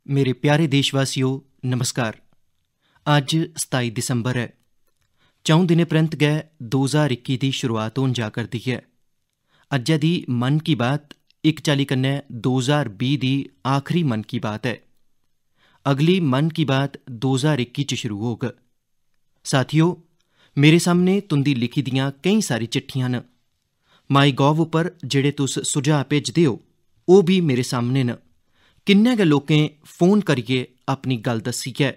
मेरे प्यारे देशवासियों नमस्कार। अज 27 दिसंबर है। 4 दिनें परैंत गै 2021 की शुरुआत होन जा करदी है। अज्जै दी मन की बात इक चाली कन्नै 2020 की आखिरी मन की बात है। अगली मन की बात 2021 च शुरू होग। साथियों, मेरे सामने तुंदी लिखी दियां कई सारी चिट्ठियां न। माई गॉव उप्पर जेड़े तुस सुझाव भेजदे हो ओह भी मेरे सामने न। किन्ने गै लोकें फोन करियै अपनी गल दस्सी है।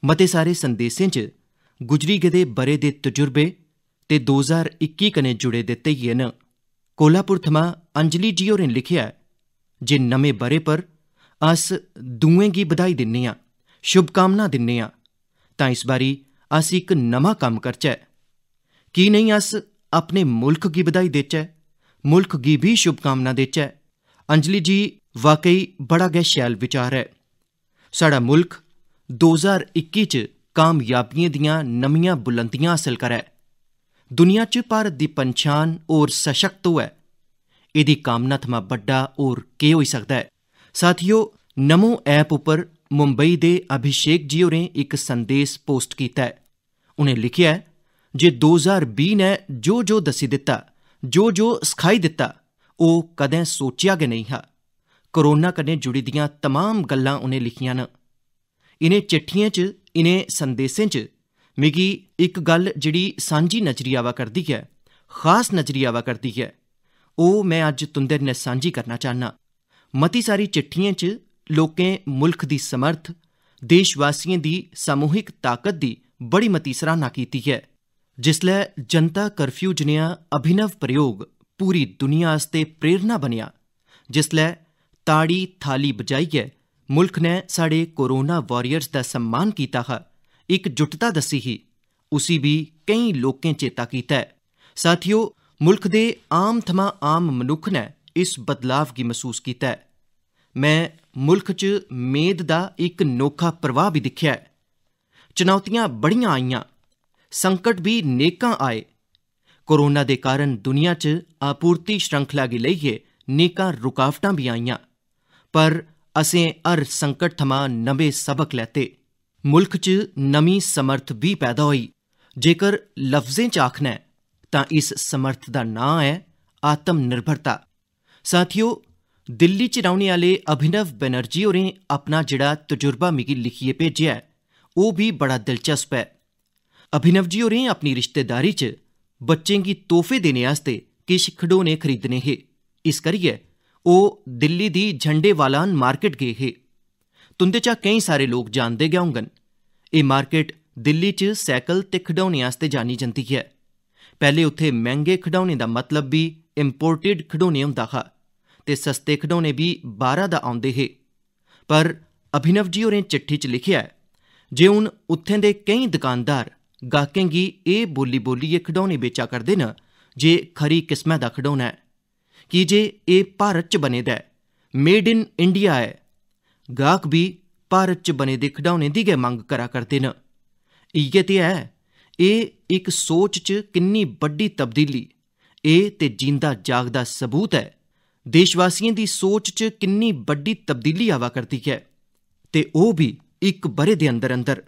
मते सारे संदेशें च गुजरी गेदे बरे दे तजुर्बे ते 2021 कन्नै जुड़े दे धैइये न। कोल्हापुर थमां अंजलि जी होरें लिखेआ जे नमें बरे पर अस दुएं गी बधाई दिन्ने आं, शुभकामना दिन्ने आं, तां इस बारी अस इक नमां कम्म करचै। की नेईं अस अपने मुल्ख गी बधाई देचै, मुल्ख गी भी शुभकामना देचै। अंजलि जी, वाकई बड़ा गै शैल विचार है। साड़ा मुल्ख 2021 च कामयाबियें दियां नमियां बुलंदियां हासल करै, दुनिया च भारत दी पंछान होर सशक्त होऐ। एदी कामना थमां बड्डा होर केह् होई सकदा है। साथियों, नमो ऐप उपर मुंबई दे अभिषेक जी होरें इक संदेश पोस्ट कीता है। उनें लिखेआ है जे 2020 ने जो दस्सी दिता, जो सखाई दिता, ओह कदें सोचेआ गै नेईं हा। कोरोना कन्नै जुड़ी दियां तमाम गल्लां उनें लिखियां न। इनें चिट्ठियें च, इनें संदेशें च मिगी इक गल जिहड़ी सांझी नजरी आवा करदी है, खास नजरी आवा करदी है, ओह मैं अज्ज तुंदे नै सांझी करना चाहना। मती सारी चिट्ठियें च लोकें मुल्ख दी समर्थ, देशवासियों दी सामूहिक ताकत दी बड़ी मती सराहना कीती है। जिसलै जनता कर्फ्यू जनेहा अभिनव प्रयोग पूरी दुनिया आस्ते प्रेरणा बनिया, जिसलै ताड़ी थाली बजाइयै मुल्ख ने साढ़े कोरोना वॉरियर्स दा सम्मान कीता हा, इकजुटता दस्सी ही, उसी भी कई लोकें चेता कीता है। साथियों, मुल्ख दे आम थमां आम मनुक्ख ने इस बदलाव गी महसूस कीता है। मैं मुल्ख च मेद दा इक नोखा प्रवाह भी दिक्खेआ है। चुनौतियां बड़ियां आईयां, संकट भी नेकां आए। कोरोना दे कारण दुनिया च आपूर्ति श्रृंखला गी लेइयै नेकां रुकावटां भी आईयां, पर असें हर संकट थमां नवे सबक लैते। मुल्ख च नमी समर्थ भी पैदा होई। जेकर लफ्जें च आखना है तां इस समर्थ दा नां है आत्म निर्भरता। साथियों, दिल्ली च रौह्ने आह्ले अभिनव बनर्जी होरें अपना जेड़ा तजुर्बा मिगी लिखियै भेजेआ है, ओह भी बड़ा दिलचस्प है। अभिनव जी होरें अपनी रिश्तेदारी च बच्चें गी तोहफे देने आस्ते किश खडौने खरीदने हे। इस करियै ओह दिल्ली दी झंडेवालान मार्केट गे हे। तुंदे चा केईं सारे लोग जानदे गै होङन। एह् मार्केट दिल्ली च सैकल ते खडौने आस्ते जानी जंदी है। पैह्ले उत्थे मैंह्गे खडौने दा मतलब भी इंपोर्टेड खडौने होंदा हा ते सस्ते खडौने भी बाह्रा दा औंदे हे। पर अभिनव जी होरें चिट्ठी च लिखेआ है जे हून उत्थें दे केईं दुकानदार गाह्कें गी एह् बोलियै खडौने बेचा करदे न जे खरी किस्मै दा खडौना है, की जे एह् भारत च बने दा है, मेड इन इंडिया है। गाह्क भी भारत च बने दे खडौने दी गै मंग करा करदे न। इ'यै ते है, एह् इक सोच च किन्नी बड्डी तब्दीली, एह् ते जींदा जागदा सबूत है देशवासियों दी सोच च किन्नी बड्डी तब्दीली आवा करदी है, ते ओह भी इक बरे दे अंदर अंदर।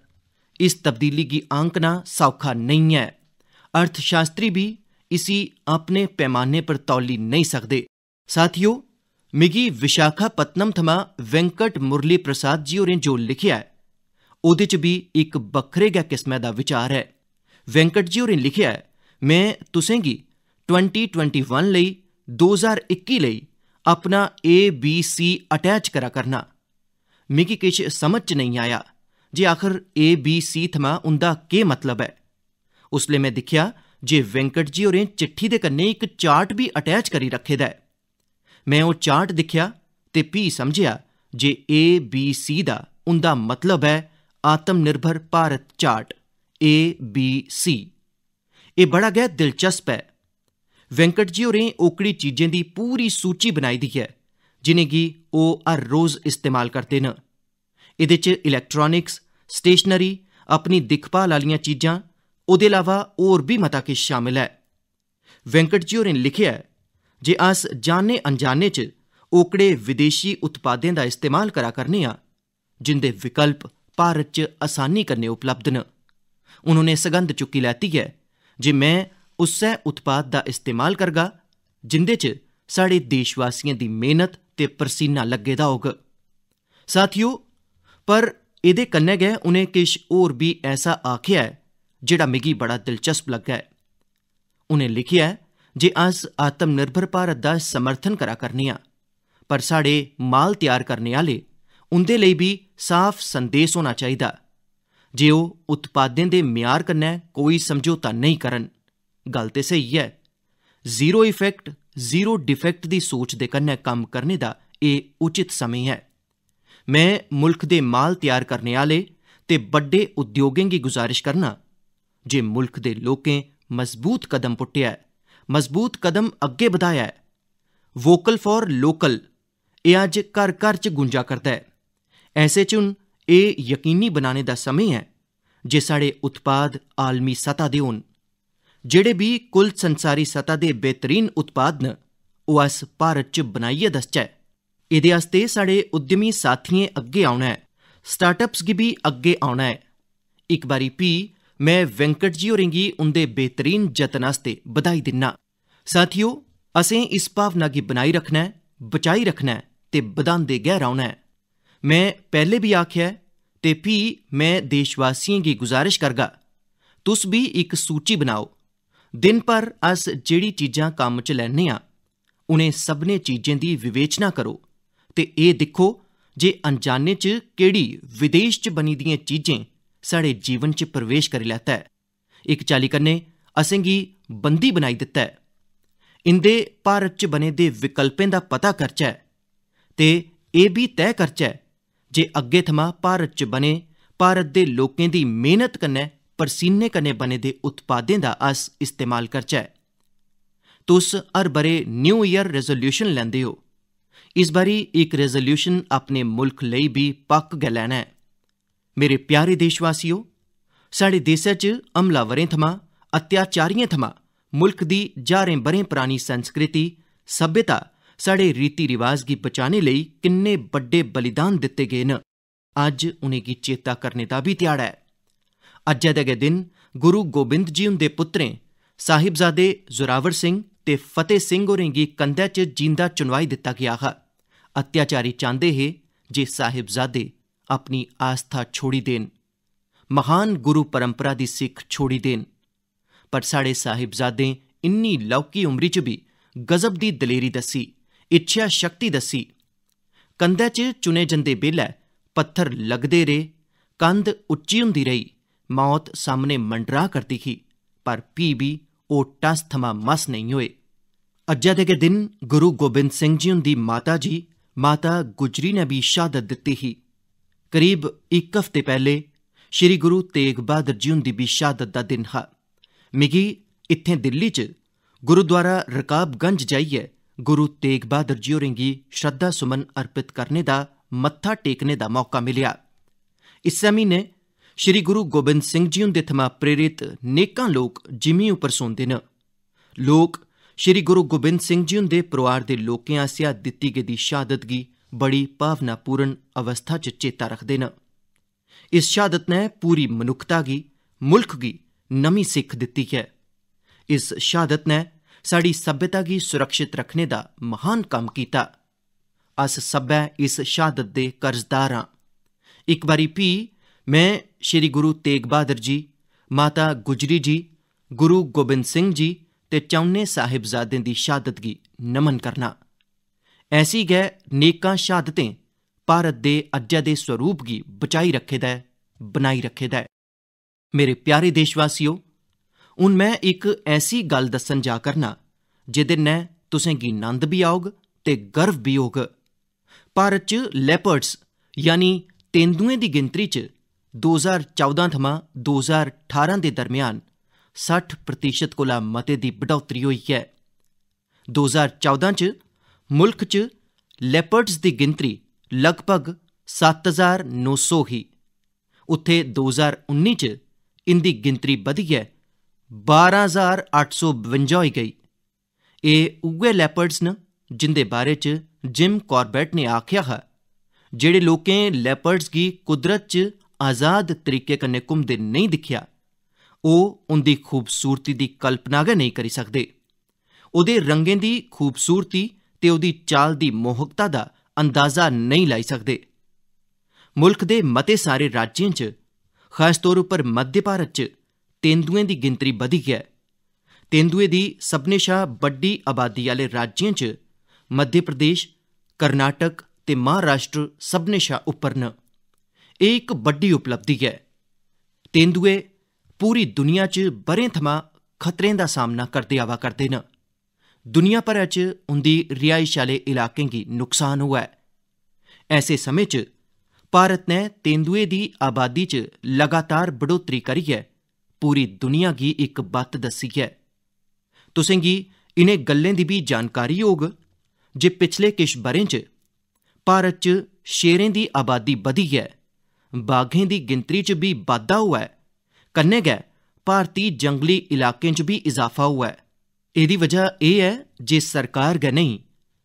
इस तब्दीली गी आंकना सौखा नहीं है। अर्थशास्त्री भी इसी अपने पैमाने पर तौली नहीं सकदे। साथियों, मिगी विशाखापत्तनम थमां वेंकट मुरली प्रसाद जी होरें जो लिखेआ है, ओहदे च भी इक बक्खरे गै किस्मै दा विचार है। वेंकट जी होरें लिखेआ है, मैं तुसें गी 2021 लेई 2021 लेई अपना ABC अटैच करा करना। मिगी किश समझ च नहीं आया जे आखर ABC थमां उंदा केह् मतलब है। उसले मैं दिक्खेआ जे वेंकट जी होरें चिट्ठी दे कन्नै इक चार्ट भी अटैच करी रखे दा है। मैं ओह चार्ट दिक्खेआ ते भी समझेआ जे ABC दा उंदा मतलब है आत्म निर्भर भारत चार्ट, ABC। एह् बड़ा गै दिलचस्प है। वेंकट जी होरें ओकड़ी चीजें दी पूरी सूची बनाई दी है जिनेंगी ओह हर रोज इस्तेमाल करदे न। एह्दे च इलैक्ट्रॉनिक्स, स्टेशनरी, अपनी दिक्खभाल आह्लियां चीजां, ओह्दे अलावा होर भी मता किश शामिल है। वेंकट जी होरें लिखेआ है जे अस जाने अनजाने च ओकड़े विदेशी उत्पादें दा इस्तेमाल करा करने आं जिंदे विकल्प भारत च आसानी कन्नै उपलब्ध न। उन्होंने सगंध चुक्की लैती है जे मैं उस्सै उत्पाद दा इस्तेमाल करगा जिंदे च साढ़े देशवासियों की मेहनत ते परसीना लग्गे दा होग। साथियो, पर एदे कन्नै गै उनें किश होर भी ऐसा आखेआ है जेड़ा मिगी बड़ा दिलचस्प लग्गा है। उनें लिखिआ है जे अस आत्मनिर्भर भारत दा समर्थन करा करने आं, पर साढ़े माल तैयार करने आह्ले उंदे लेई भी साफ संदेस होना चाहिदा जे ओह् उत्पादें दे म्यार कन्नै कोई समझौता नहीं करन। गल ते सही है, जीरो इफेक्ट जीरो डिफेक्ट दी सोच दे कन्नै कम्म करने दा एह् उचित समय है। मैं मुल्ख दे माल तैयार करने आह्ले ते बड्डे उद्योगें गी गुजारिश करना जे मुल्ख दे लोकें मजबूत कदम पुट्टेआ है, मजबूत कदम अग्गे बधाया है। वोकल फॉर लोकल एह् अज्ज घर घर च गुंजा करदा है। ऐसे च हून एह् यकीनी बनाने दा समय है जे साढ़े उत्पाद आलमी सतह दे होन। जेड़े भी कुल संसारी सतह दे बेहतरीन उत्पाद न ओह् अस भारत च बनाइयै दसचै। एह्दे आस्ते साढ़े उद्यमी साथियें अग्गे औना है, स्टार्टअप्स गी भी अग्गे औना है। इक बारी भी मैं वेंकट जी होरें गी उंदे बेहतरीन जतन आस्ते बधाई दिन्ना। साथियो, असें इस भावना गी बनाई रखना है, बचाई रखना है ते बधांदे गै रौह्ना है। मैं पैह्ले भी आखेआ है ते फ्ही मैं देशवासियें गी गुजारिश करगा, तुस भी इक सूची बनाओ। दिन भर अस जेह्ड़ी चीजां कम्म च लैन्ने आं उनें सभनें चीजें दी विवेचना करो ते एह् दिक्खो जे अनजाने च केह्ड़ी विदेश च बनी दियां चीजें साढ़े जीवन च प्रवेश करी लैता है, इक चाल्ली कन्नै असें गी बंदी बनाई दित्ता है। इंदे भारत च बने दे विकल्पें दा पता करचै ते एह् भी तय करचै जे अग्गे थमां भारत च बने भारत दे लोकें दी मेहनत कन्नै परसीने कन्नै बने दे उत्पादें दा अस इस्तेमाल करचै। तुस हर बरे न्यू ईयर रेजोल्यूशन लैंदे हो, इस बारी इक रेजोल्यूशन अपने मुल्ख लेई भी पक्क गै लैना है। मेरे प्यारे देशवासियो, साढ़े देशै च हमलावरें थमां अत्याचारियें थमां मुल्ख दी ज्हारें ब'रें परानी संस्कृति सभ्यता साढ़े रीति रिवाज गी बचाने लेई किन्ने बड्डे बलिदान दित्ते गे न, अज्ज उनेंगी चेता करने दा भी ध्याड़ा है। अज्जै दे गै दिन गुरु गोबिंद जी हुंदे पुत्रें साहिबजादे जोरावर सिंह ते फतेह सिंह होरें गी कंधै च जींदा चुनवाई दित्ता गेआ हा। अत्याचारी चांह्दे हे जे साहिबजादे अपनी आस्था छोड़ी देन, महान गुरु परंपरा दी सिक्ख छोड़ी देन, पर साढ़े साहिबजादें इन्नी लौह्की उमरी च भी गजब दी दलेरी दस्सी, इच्छा शक्ति दस्सी। कंधै च चुने जंदे बेल्लै पत्थर लगदे रेह्, कंध उच्ची हुंदी रेही, मौत सामने मंडरा करदी ही, पर फ्ही भी ओह् टस थमां मस नेईं होए। अज्जै दे गै दिन गुरु गोबिंद सिंह जी हुंदी माता जी माता गुजरी ने भी शहादत दित्ती ही। करीब इक हफ्ते पैह्ले श्री गुरु तेग बहादुर जी हुंदी भी शहादत दा दिन हा। मिगी इत्थें दिल्ली च गुरुद्वारा रकाबगंज जाइयै गुरु तेग बहादुर जी होरें गी श्रद्धा सुमन अर्पित करने दा, मत्था टेकने दा मौका मिलेआ। इस्सै म्हीने श्री गुरु गोबिंद सिंह जी हुंदे थमां प्रेरित नेकां लोक जिमीं उप्पर सौंदे न। लोक श्री गुरु गोबिंद सिंह जी हुंदे परोआर दे लोकें आसेआ दित्ती गेदी शहादत गी बड़ी भावनापूर्ण अवस्था च चेता रखदे न। इस शहादत ने पूरी मनुक्खता गी, मुल्ख गी नमीं सिक्ख दित्ती है। इस शहादत ने साड़ी सभ्यता गी सुरक्षित रखने दा महान कम्म कीता। अस सब्बै इस शहादत दे कर्जदार आं। इक बारी फ्ही मैं श्री गुरु तेग बहादुर जी, माता गुजरी जी, गुरु गोबिंद सिंह जी ते चौनें साहिबजादें दी शहादत गी नमन करना। ऐसी गै नेकां शहादतें भारत दे अज्जै दे स्वरूप गी बचाई रखे दा ऐ, बनाई रखे दा ऐ। मेरे प्यारे देशवासियो, हून मैं इक ऐसी गल्ल दस्सन जा करना जेह्दे नै तुसें गी नंद भी औग ते गर्व भी होग। भारत च लेपर्ड्स यानी तेंदुएं दी गिनतरी च 2014 थमां 2018 दे दरम्यान 60% कोला मते दी बढ़ोतरी होई है। 2014 च मुल्ख च लेपर्ड्स दी गिनतरी लगभग 7900 ही। उत्थे 2019 च इंदी गिनतरी बधियै 12852 होई गई। एह् उ'ऐ लेपर्ड्स न जिंदे बारे च जिम कॉर्बेट ने आखेआ हा जेड़े लोकें लैपर्ड्स गी कुदरत च आज़ाद तरीके कन्नै घुमदे नहीं दिक्खेआ, ओह् उंदी खूबसूरती दी कल्पना गै नहीं करी सकदे। ओह्दे रंगें दी खूबसूरती ते ओह्दी चाल दी मोहकता दा अंदाज़ा नहीं लाई सकदे। मुल्ख दे मते सारे राज्यें च, खास तौर उप्पर मध्य भारत च, तेंदुएं दी गिनतरी बधी ऐ। तेंदुएं दी सभनें शा बड्डी आबादी आह्ले राज्यें च मध्य प्रदेश, कर्नाटक ते महाराष्ट्र सभनें शा उप्पर न। एह् इक बड्डी उपलब्धि ऐ। तेंदुए पूरी दुनिया च ब'रें थमां खतरें दा सामना करदे आवा करदे न। दुनिया भरै च उंदी रिहाइश आह्ले इलाकें गी नुकसान होआ ऐ। ऐसे समें च भारत ने तेंदुए दी आबादी च लगातार बढ़ोतरी करियै पूरी दुनिया गी इक बत्त दस्सी ऐ। तुसें गी इनें गल्लें दी भी जानकारी होग जे पिछले किश ब'रें च भारत च शेरें दी आबादी बधी ऐ, बाघें दी गिनतरी च भी बाद्धा होआ ऐ, कन्नै गै भारती जंगली इलाकें च भी इजाफा होआ ऐ। एह्दी वजह एह् ऐ जे सरकार गै नेईं,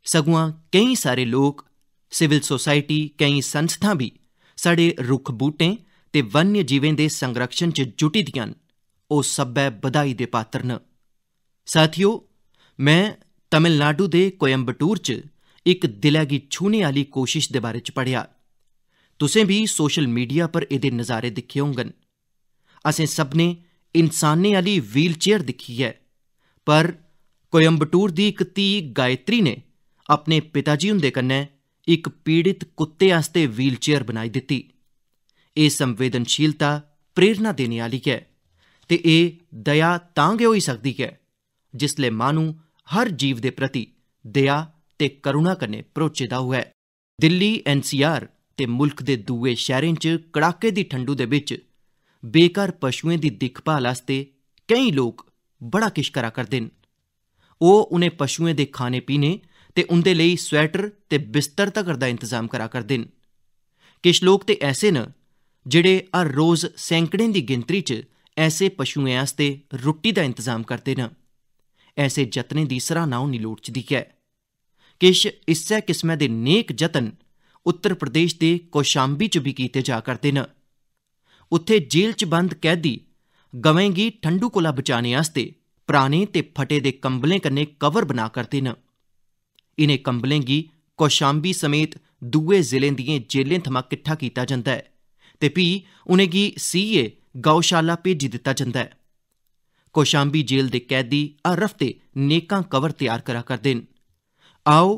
सगुआं केईं सारे लोक, सिविल सोसाइटी, केईं संस्थां भी साढ़े रुक्ख बूह्टें ते वन्य जीवें दे संरक्षण च जुटी दियां न। ओह् सब्बै बधाई दे पात्र न। साथियो, मैं तमिलनाडु दे कोयम्बटूर च इक दिलै गी छूह्ने आह्ली कोशिश दे बारे च पढ़ेआ। तुसें भी सोशल मीडिया पर एह्दे नज़ारे दिक्खे होङन। असें सभनें इंसानें आह्ली व्हील चेयर दिक्खी ऐ, पर कोयम्बटूर दी इक धी गायत्री ने अपने पिताजी हुंदे कन्नै इक पीड़ित कुत्ते आस्तै व्हील चेयर बनाई दित्ती। एह् संवेदनशीलता प्रेरणा देने आह्ली ऐ, ते एह् दया तां गै होई सकदी ऐ जिसलै माह्नू हर जीव दे प्रति दया ते करुणा कन्नै भरोचे दा होऐ। दिल्ली NCR ते मुल्ख दे दूए शैह्रें च कड़ाके दी ठंडू दे बिच बेघर पशुएं दी दिक्खभाल आस्तै केईं लोक बड़ा किश करा करदे न। ओह् उनें पशुएं दे खाने पीने ते उंदे लेई स्वैटर ते बिस्तर तगर दा इंतजाम करा करदे न। किश लोक ते ऐसे न जेड़े हर रोज सैंकड़ें दी गिनतरी च ऐसे पशुएं आस्तै रुट्टी दा इंतजाम करदे न। ऐसे जतनें दी सराह्ना होनी लोड़चदी ऐ। किश इस्सै किस्मै दे नेक जतन उत्तर प्रदेश दे कौशांबी च भी कीते जा करदे न। उत्थे जेल च बंद कैदी गवें गी ठंडू कोला बचाने आस्तै पराने ते फटे दे कंबलें कन्नै कवर बना करदे न। इनें कंबलें गी कौशांबी समेत दुए जिलें दिएं जेलें थमां किट्ठा कीता जंदा ऐ ते फ्ही उनेंगी सीइयै गौशाला भेजी दित्ता जंदा ऐ। कौशांबी जेल दे कैदी हर हफ्ते नेकां कवर तैयार करा करदे न। आओ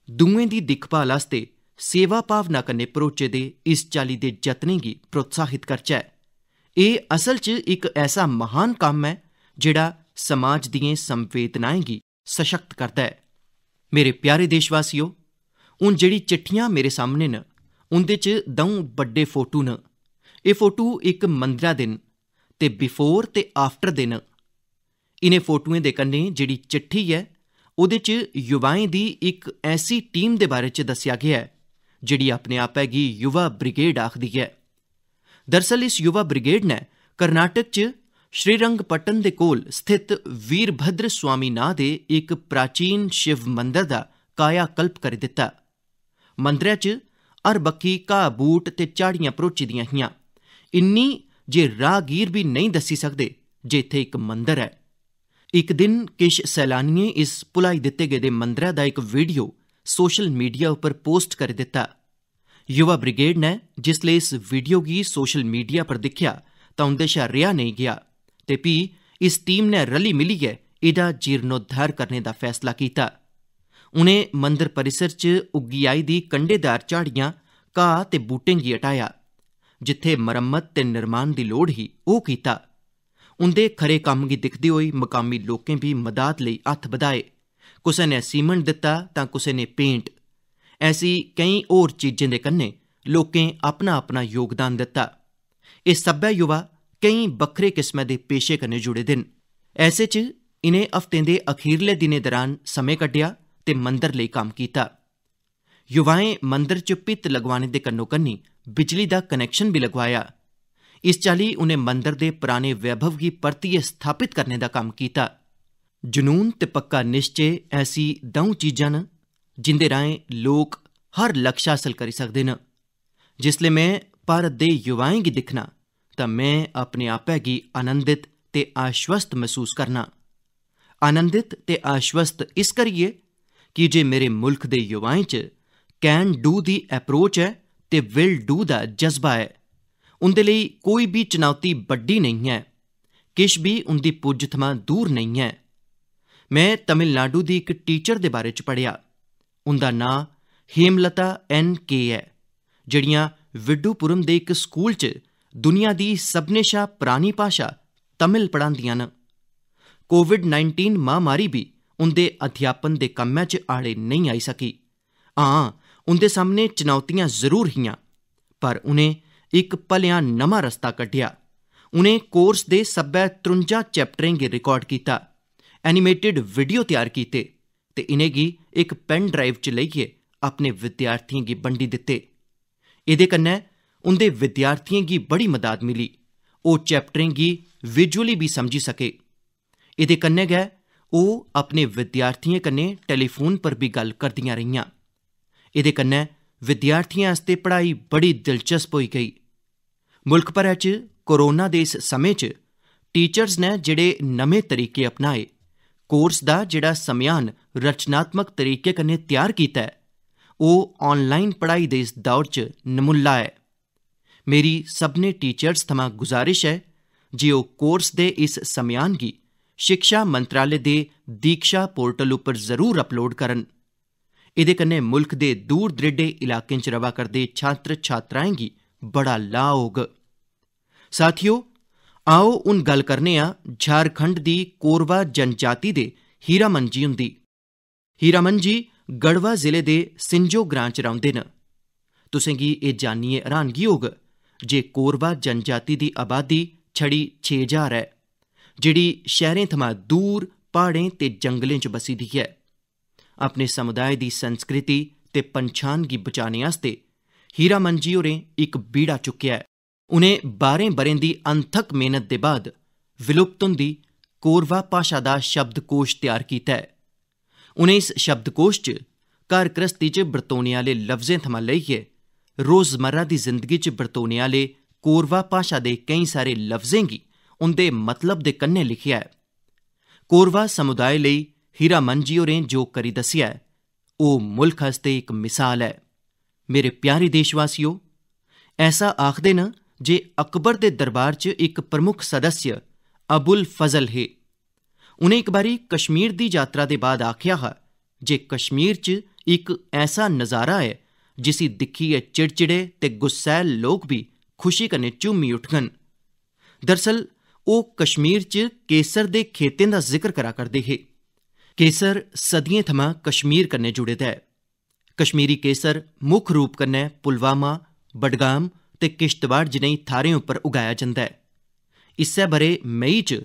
दुएं दी दिक्खभाल आस्तै सेवा भावना कन्नै भरोचे दे इस चाल्ली दे जतनें गी प्रोत्साहित करचै। एह् असल च इक ऐसा महान कम्म ऐ जेह्ड़ा समाज दिएं संवेदनाएं गी सशक्त करदा ऐ। मेरे प्यारे देशवासियो, हून जेह्ड़ी चिट्ठियां मेरे सामने न उंदे च द'ऊं बड्डे फोटू न। एह् फोटू इक मंदरा दे न ते बिफोर ते आफ्टर दे न। इनें फोटुएं दे कन्नै जेह्ड़ी चिट्ठी ऐ ओह्दे च युवाएं दी इक ऐसी टीम दे बारे च दस्सेआ गेआ ऐ जेह्ड़ी अपने आपै गी युवा ब्रिगेड आखदी ऐ। दरअसल इस युवा ब्रिगेड ने कर्नाटक च श्रीरंगपट्टन दे कोल स्थित वीरभद्र स्वामी नांऽ दे इक प्राचीन शिव मंदर दा कायाकल्प करी दित्ता। मंदरै च हर बक्खी घाऽ बूट ते झाड़ियां भरोची दियां हियां, इन्नी जे राहगीर भी नेईं दस्सी सकदे जे इत्थै इक मंदर ऐ। इक दिन किश सैलानियें इस भुलाई दित्ते गेदे मंदरै दा इक वीडियो सोशल मीडिया उप्पर पोस्ट करी दित्ता। युवा ब्रिगेड ने जिसलै इस वीडियो गी सोशल मीडिया पर दिक्खेआ तां उंदे शा रेहा नेईं गेआ ते फ्ही इस टीम ने रली मिलियै एह्दा जीर्णोद्धार करने दा फैसला कीता। उनें मंदर परिसर च उग्गी आई दी कंडेदार झाड़ियां, घाऽ ते बूटें गी हटाया। जित्थै मरम्मत ते निर्माण दी लोड़ ही ओह् कीता। उंदे खरे कम्म गी दिखदे होई मकामी लोकें भी मदाद लेई हत्थ बधाए। कुसै ने सीमेंट दित्ता तां कुसै ने पेंट। ऐसी केईं होर चीजें दे कन्नै लोकें अपना अपना योगदान दित्ता। एह् सब्बै युवा केईं बक्खरे किस्मै दे पेशे कन्नै जुड़े दे न। ऐसे च इनें हफ्तें दे अखीरले दिनें दरान समें कड्ढेआ ते मंदर लेई कम्म कीता। युवाएं मंदर च भित्त लगवाने दे कन्नो कन्नी बिजली दा कनैक्शन भी लगवाया। इस चाल्ली उनें मंदर दे पराने वैभव गी परतियै स्थापित करने दा कम्म कीता। जुनून ते पक्का निश्चय ऐसी द'ऊं चीजां न जिंदे राहें लोक हर लक्ष्य हासल करी सकदे न। जिसले मैं भारत दे युवाएं गी दिक्खना तां मैं अपने आपै गी आनंदित ते आश्वस्त महसूस करना। आनंदित ते आश्वस्त इस करियै कि जे मेरे मुल्ख दे युवाएं च कैन डू दी अप्रोच है ते विल डू दा जज्बा है। उंदे लेई कोई भी चुनौती बड्डी नहीं है, किश भी उंदी पुज्ज थमां दूर नहीं है। मैं तमिलनाडु दी इक टीचर दे बारे च पढ़िया। उंदा नां हेमलता NK है, जड़ियां विडुपुरम दे इक स्कूल च दुनिया दी सभनें शा परानी भाशा तमिल पढ़ांदियां न। कोविड-19 महामारी भी उंदे अध्यापन दे कम्मै च आड़े नहीं आई सकी। हां, उंदे सामने चुनौतियां जरूर हियां, पर उनें इक भलेआं नमां रस्ता कड्ढिया। उनें कोर्स दे सब्बै 53 चैप्टरें गी रिकार्ड कीता, एनीमेटेड वीडियो तैयार कीते ते इनेंगी इक पेन ड्राइव च लेइयै अपने विद्यार्थियें गी बंडी दित्ते। एह्दे कन्नै उंदे विद्यार्थियें गी बड़ी मदद मिली। ओह् चैप्टरें गी विजुअली भी समझी सके। एह्दे कन्नै गै ओह् अपने विद्यार्थियें कन्नै टेलीफोन पर भी गल्ल करदियां रहियां। एह्दे कन्नै विद्यार्थियें आस्ते पढ़ाई बड़ी दिलचस्प होई गेई। मुल्ख भरै च कोरोना दे इस समें च टीचर्स ने जेह्ड़े नमें तरीके अपनाए, कोर्स दा जेह्ड़ा सम्यान रचनात्मक तरीके कन्नै त्यार कीता है, ओह् ऑनलाइन पढ़ाई दे इस दौर च नमुल्ला है। मेरी सभनें टीचर्स थमां गुजारिश है जे ओह् कोर्स दे इस सम्यान गी शिक्षा मंत्रालय दे दीक्षा पोर्टल उप्पर जरूर अपलोड करन। एह्दे कन्नै मुल्ख दे दूर दरेडे इलाकें च रवा करदे छात्र छात्राएं गी बड़ा लाह् होग। साथियो, आओ हुन गल्ल करने आं झारखंड दी कोरवा जनजाति दे हीरामन जी हुंदी। हीरामन जी गढ़वा जिले दे सिंजो ग्रां च रौंह्दे न। तुसें गी एह् जानियै हैरानगी होग जे कोरवा जनजाति दी आबादी छड़ी 6000 है, जिहड़ी शैह्रें थमां दूर प्हाड़ें ते जंगलें च बसी दी है। अपने समुदाय दी संस्कृति ते पंछान गी बचाने आस्ते हीरामन जी होरें इक बीड़ा चुक्केआ है। उनें 12 ब'रें दी अनथक मेहनत दे बाद विलुप्त होंदी कोरवा भाशा दा शब्दकोश तैयार कीता है। उनें इस शब्दकोश च घर गृहस्थी च बरतोने आह्ले लफ्जें थमां लेइयै रोजमर्रा दी जिंदगी च बरतोने आह्ले कोरवा भाशा दे केईं सारे लफ्जें गी उंदे मतलब दे कन्नै लिखेआ है। कोरवा समुदाय लेई हीरामन जी होरें जो करी दस्सेआ ऐ, ओह् मुल्ख आस्ते इक मिसाल है। मेरे प्यारे देशवासियो, ऐसा आखदे न जे अकबर दे दरबार च इक प्रमुख सदस्य अबुल फजल हे। उनें इक बारी कश्मीर दी यात्रा दे बाद आखेआ हा जे कश्मीर च इक ऐसा नज़ारा है जिसी दिक्खियै चिड़चिड़े ते गुस्सैल लोग भी खुशी कन्नै झूमी उठङन। दरअसल ओह् कश्मीर च केसर दे खेतें दा जिक्र करा करदे हे। केसर सदियें थमां कश्मीर कन्नै जुड़े दा है। कश्मीरी केसर मुक्ख रूप कन्नै पुलवामा, बडगाम ते किश्तवाड़ जनेही थाह्रें उप्पर उगाया जंदा है। इस्सै ब'रे मई च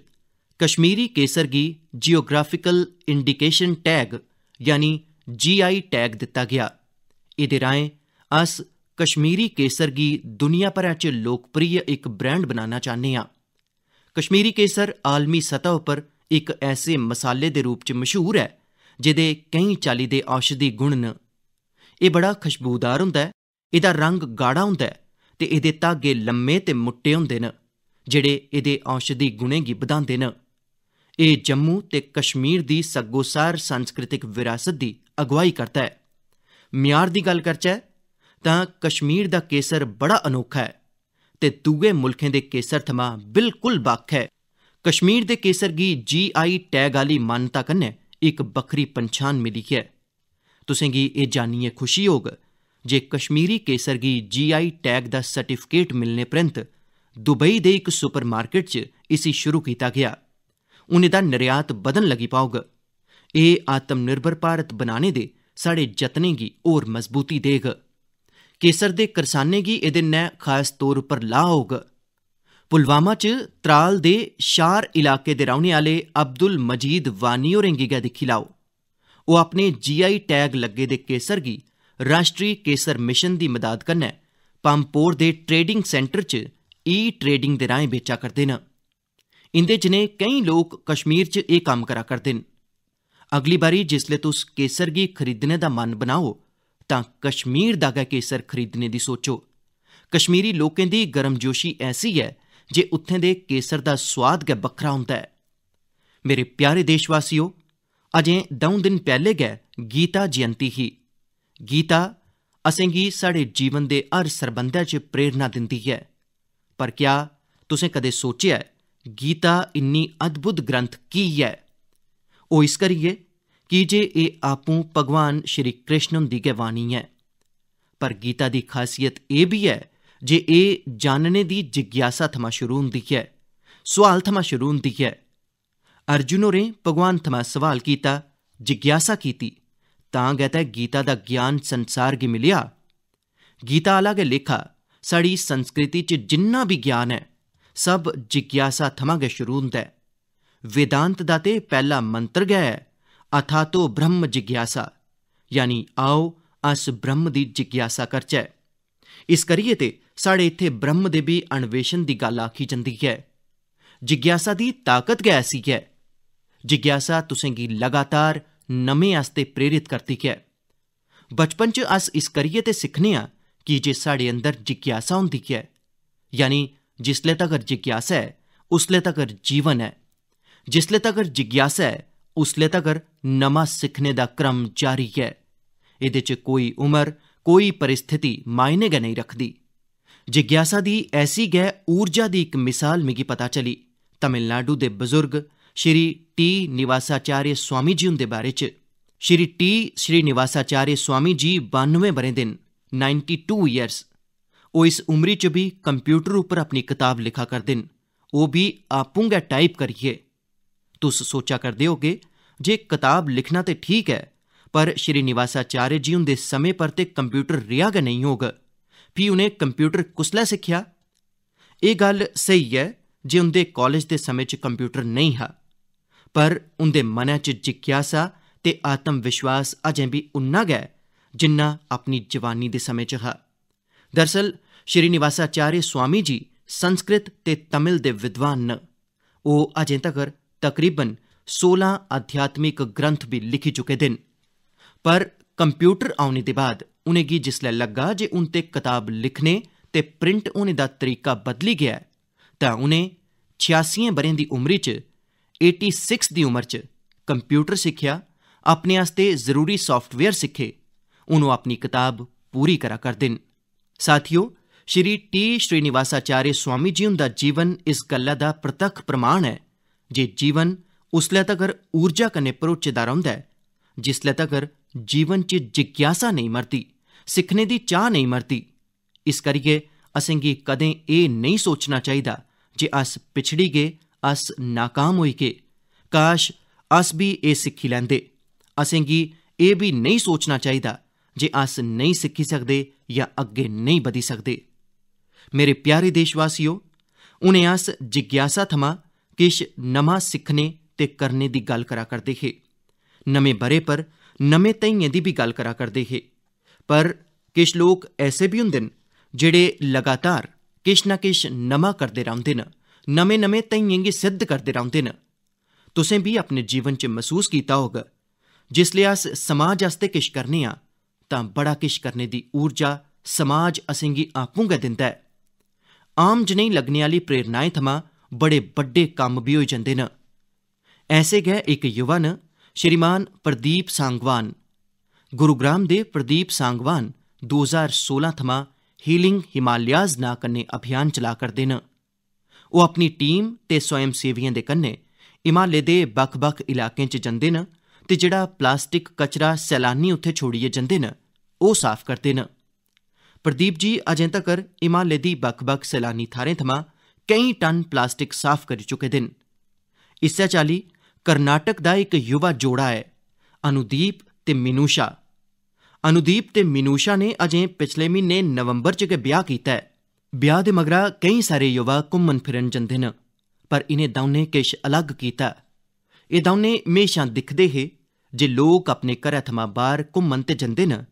कश्मीरी केसर गी जियोग्राफिकल इंडिकेशन टैग यानी GI टैग दित्ता गेआ। एह्दे राहें अस कश्मीरी केसर गी दुनिया भरै च लोकप्रिय इक ब्रांड बनाना चाह्न्ने आं। कश्मीरी केसर आलमी सतह उप्पर इक ऐसे मसाले दे रूप च मशहूर है जेह्दे केईं चाल्ली दे औषधि गुण न। एह् बड़ा खुशबूदार होंदा है, एह्दा रंग गाढ़ा होंदा है ते एह्दे धागे लम्मे ते मुट्टे होंदे न जेह्ड़े एह्दे औषधि गुणें गी बधांदे न। एह् जम्मू ते कश्मीर दी सग्गोसार सांस्कृतिक विरासत दी अगुवाई करदा है। म्यार दी गल्ल करचै तां कश्मीर दा केसर बड़ा अनोखा है ते दूए मुल्खें दे केसर थमां बिल्कुल बक्ख है। कश्मीर दे केसर गी GI टैग आह्ली मान्यता कन्नै इक बक्खरी पंछान मिली है। तुसें गी एह् जानियै खुशी होग जे कश्मीरी केसर गी GI टैग दा सर्टिफिकेट मिलने परैंत दुबई दे इक सुपरमार्केट च इसी शुरू कीता गया। हून एह्दा निर्यात बधन लगी पौग। एह् आत्मनिर्भर भारत बनाने दे साढ़े जतनें गी होर मजबूती देग। केसर दे करसानें गी एह्दे नै खास तौर उप्पर लाह् होग। पुलवामा च त्राल दे शार इलाके दे रौह्ने आह्ले अब्दुल मजीद वानी होरें गी गै दिक्खी लैओ। ओह् अपने GI टैग लग्गे दे केसर गी राश्ट्री केसर मिशन दी मदाद कन्नै पामपोर दे ट्रेडिंग सेंटर च ट्रेडिंग दे राहें बेचा करदे न। इंदे जनेह् केईं लोक कश्मीर च एह् कम्म करा करदे न। अगली बारी जिसलै तुस केसर गी खरीदने दा मन बनाओ तां कश्मीर दा गै केसर खरीदने दी सोचो। कश्मीरी लोकें दी गर्मजोशी ऐसी है जे उत्थें दे केसर दा स्वाद गै बक्खरा होंदा ऐ। मेरे प्यारे देशवासियो, अजें 2 दिन पैह्ले गै गीता जयंती ही। गीता असेंगी साढ़े जीवन दे हर सरबंधै च प्रेरणा दिंदी ऐ। पर क्या तुसें कदें सोचेआ ऐ गीता इन्नी अद्भुत ग्रंथ की ऐ? ओह् इस करियै की जे एह् आपूं भगवान श्री कृष्ण हुंदी गै वाणी ऐ। पर गीता दी खासियत एह् बी ऐ जे एह् जानने दी जिज्ञासा थमां शुरू होंदी ऐ, सोआल थमां शुरू होंदी ऐ। अर्जुन होरें भगवान थमां सवाल कीता, जिज्ञासा कीती, तां गै ते गीता दा ज्ञान संसार गी मिलेआ। गीता आह्ला गै लेखा साढ़ी संस्कृति च जिन्ना बी ज्ञान ऐ, सब जिज्ञासा थमां गै शुरू होंदा ऐ। वेदांत दा ते पैह्ला मंत्र गै ऐ, अथातो ब्रह्म जिज्ञासा, यानी आओ अस ब्रह्म दी जिज्ञासा करचै। इस करियै ते साढ़े इत्थे ब्रह्म दे बी अन्वेषण दी गल्ल आखी जंदी ऐ। जिज्ञासा दी ताकत गै ऐसी ऐ। जिज्ञासा तुसेंगी लगातार नमें आस्ते प्रेरित करदी ऐ। बचपन च अस इस करियै ते सिक्खने आं कि जे साढ़े अंदर जिज्ञासा होंदी ऐ, यानी जिसले तगर जिज्ञासा ऐ उसले तगर जीवन ऐ। जिसले तगर जिज्ञासा ऐ उसले तगर नमां सिक्खने दा क्रम जारी ऐ। एह्दे च कोई उमर, कोई परिस्थिति मायने गै नेईं रखदी। जिज्ञासा दी ऐसी गै ऊर्जा दी इक मिसाल मिगी पता चली तमिलनाडु दे बजुर्ग श्री टी निवासाचार्य स्वामी जी हुंदे बारे च। श्री टी श्रीनिवासाचार्य स्वामी जी 92 ब'रें दे न, 92 ईयर्स। ओह् इस उमरी च बी कंप्यूटर उप्पर अपनी कताब लिखा करदे न, ओह् बी आपूं गै टाइप करियै। तुस सोचा करदे होगे जे कताब लिखना ते ठीक ऐ, पर श्रीनिवासाचार्य जी हुंदे समें पर ते कंप्यूटर रेहा गै नेईं होग। फ्ही उ'नें कंप्यूटर कुसलै सिक्खेआ? एह् गल्ल स्हेई ऐ जे उंदे कालेज दे समें च कंप्यूटर नेईं हा, पर उंदे मनै च जिज्ञासा ते आत्म विश्वास अजें बी उन्ना गै जिन्ना अपनी जवानी दे समें च हा। दरअसल श्रीनिवासाचार्य स्वामी जी संस्कृत ते तमिल दे विद्वान न। ओह् अजें तगर तकरीबन 16 आध्यात्मिक ग्रंथ भी लिखी चुके दे न। पर कंप्यूटर औने दे बाद उनेंगी जिसलै लग्गा जे हून ते कताब लिखने ते प्रिंट होने दा तरीका बदली गेआ ऐ, तां उनें 86 ब'रें दी उमरी च 86 दी उमर च कंप्यूटर सिक्खेआ, अपने आस्ते जरूरी सॉफ्टवेयर सिक्खे। हून ओह् अपनी कताब पूरी करा करदे न। साथियो, श्री टी श्रीनिवासाचार्य स्वामी जी हुंदा जीवन इस गल्ला दा प्रतक्ख प्रमाण है जे जीवन उसलै तगर ऊर्जा कन्नै भरोचे दा रौंह्दा ऐ जिसलै तगर जीवन च जिज्ञासा नेईं मरदी, सिक्खने दी चाह् नेईं मरदी। इस करियै असेंगी कदें एह् नेईं सोचना चाहिदा जे अस पिछड़ी गे, अस नाकाम होई गे, काश अस बी एह् सिक्खी लैंदे। असेंगी एह् बी नेईं सोचना चाहिदा जे अस नेईं सिक्खी सकदे या अग्गे नेईं बधी सकदे। मेरे प्यारे देशवासियो, हुणे अस जिज्ञासा थमां किश नमां सिक्खने ते करने दी गल्ल करा करदे हे। नमें ब'रे पर नमें धेइयें दी बी गल्ल करा करदे हे। पर किश लोक ऐसे बी हुंदे न जेह्ड़े लगातार किश ना किश नमां करदे रौंह्दे न, नमें नमें धेइयें गी सिद्ध करदे रौंह्दे न। तुसें भी अपने जीवन च महसूस कीता होग, जिसलै अस समाज आस्तै किश करने आं तां बड़ा किश करने दी ऊर्जा समाज असेंगी आपूं गै दिंदा ऐ। आम जनेही लग्गने आह्ली प्रेरणाएं थमां बड़े बड्डे कम्म बी होई जंदे न। ऐसे गै इक युवा न श्रीमान प्रदीप सांगवान। गुरुग्राम दे प्रदीप सांगवान 2016 थमां हीलिंग हिमालयाज नां कन्नै अभियान चला करदे न। ओह् अपनी टीम ते स्वयं सेवियें दे कन्नै हिमालय दे बक्ख-बक्ख इलाकें च जंदे न ते जेह्ड़ा प्लास्टिक कचरा सैलानी उत्थे छोड़ियै जंदे न, ओह् साफ करदे न। प्रदीप जी अजें तकर हिमालय दी बक्ख-बक्ख सैलानी थाह्रें थमां केईं टन प्लास्टिक साफ करी चुके दे न। इस्सै चाल्ली कर्नाटक दा इक युवा जोड़ा है, अनुदीप ते मिनूषा। अनुदीप ते मिनूषा ने अजें पिछले म्हीने नवंबर च गै ब्याह् कीता ऐ। ब्याह् दे मगरा केईं सारे युवा घुम्मन फिरन जंदे न, पर इनें दौनें किश अलग कीता। एह् दौनें म्हेशां दिखदे हे जे लोक अपने घरै थमां बाह्र घुम्मन ते जंदे न,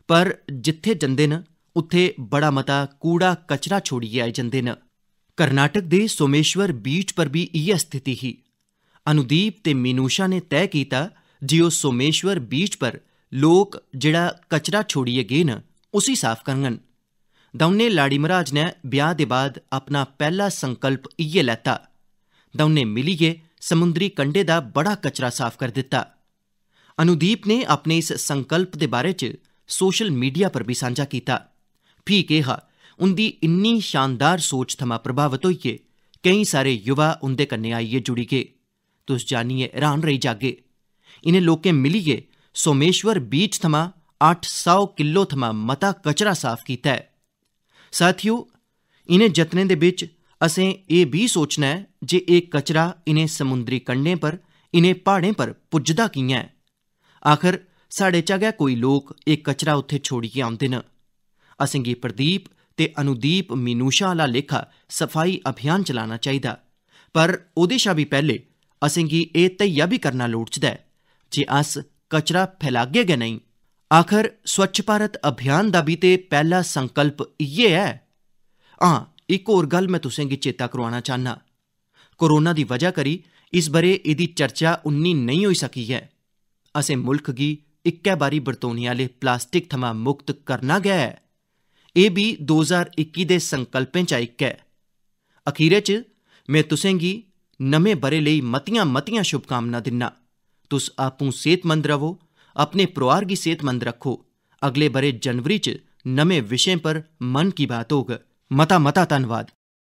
पर जित्थे जंदे न उत्थे बड़ा मता कूड़ा कचरा छोड़ियै आई जंदे न। कर्नाटक दे सोमेश्वर बीच पर भी इ'यै स्थिति ही। अनुदीप ते मिनूषा ने तय कीता जे ओह् सोमेश्वर बीच पर लोक जेह्ड़ा कचरा छोड़ियै गे न उसी साफ करङन। दौनें लाड़ी मराज ने ब्याह दे बाद अपना पहला संकल्प इयै लैता। दौनें मिलियै समुंदरी कंढे दा बड़ा कचरा साफ कर दिता। अनुदीप ने अपने इस संकल्प दे बारे च सोशल मीडिया पर भी सांझा कीता। फ्ही केह् हा, उंदी इन्नी शानदार सोच थमां प्रभावित होइयै केईं सारे युवा उंदे कन्नै आइयै जुड़ी गे। तुस जानियै हैरान रेही जागे। इनें लोकें मिलियै सोमेश्वर बीच थमां 800 किलो थमां मता कचरा साफ कीता है। साथियो, इनें जतनें दे बिच असें एह् भी सोचना है जे एह् कचरा इनें समुंदरी कंढें पर, इनें प्हाड़ें पर पुज्जदा कि'यां ऐ। आखर साढ़े चा गै कोई लोक एह् कचरा उत्थे छोड़ियै औंदे न। असेंगी प्रदीप ते अनुदीप मीनूशा आह्ला लेखा सफाई अभियान चलाना चाहिदा, पर ओह्दे शा भी पैह्ले असेंगी एह् धैया भी करना लोड़चदा ऐ जे अस कचरा फैलागे गै नेईं। आखर स्वच्छ भारत अभियान दा भी ते पैह्ला संकल्प इ'यै ऐ। हां, इक होर गल्ल मैं तुसेंगी चेता करोआना चाह्न्नां। कोरोना दी वजह करी इस ब'रे एह्दी चर्चा उन्नी नेईं होई सकी ऐ। असें मुल्ख गी इक्कै बारी बरतोने आह्ले प्लास्टिक थमां मुक्त करना गै ऐ। एह् बी 2021 दे संकल्पें चा इक ऐ। अखीरै च मैं तुसेंगी नमें ब'रे लेई मतियां मतियां शुभकामनां दिन्ना। तुस आपूं सेहतमंद रवो, अपने परोआर गी सेहतमंद रक्खो। अगले ब'रे जनवरी च नमें विशें पर मन की बात होग। मता मता धन्नवाद।